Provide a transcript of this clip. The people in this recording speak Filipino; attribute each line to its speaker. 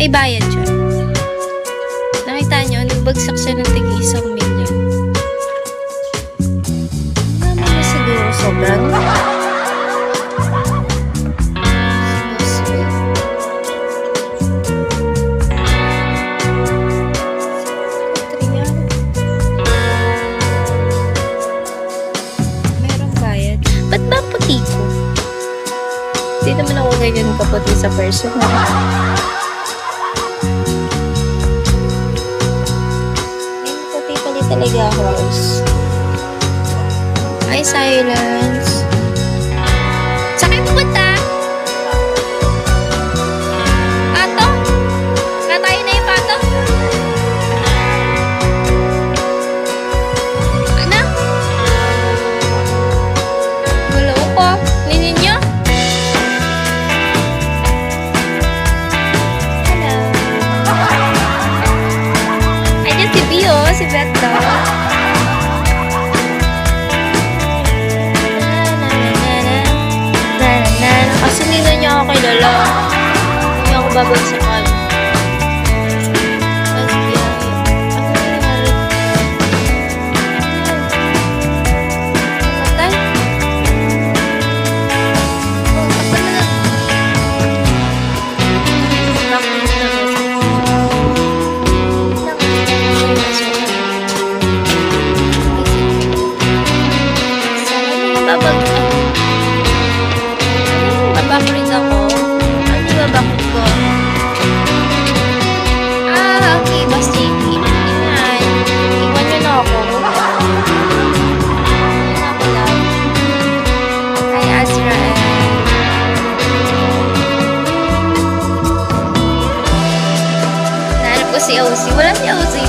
Speaker 1: May bayad siya. Nakita nyo, nagbagsak siya ng tig ₱1,000,000. Naman na siguro sobrang. Merong bayad. Ba't ba puti ko? Hindi naman ako ganyan kaputi sa person. Puti pala talaga ako. Ay, silence. Saan kayo pupunta? Pato? Natayo na yung pato? Ano? Wala ko. Ninin nyo? Hello. Ayan si Bio, si Beto. Kasi hindi na niya ako kilala. Hindi niya ako babagsakan. Tapos yan. Ano nangyari? Patay? Oh, kapal na. Bakit na babakit ako. Ano ba bakit ko? Okay. Basta yan. Iwan nyo na ako. Iwan ako lang. Hi, Azrael. Nahanap ko si Ozzy. Wala si Ozzy.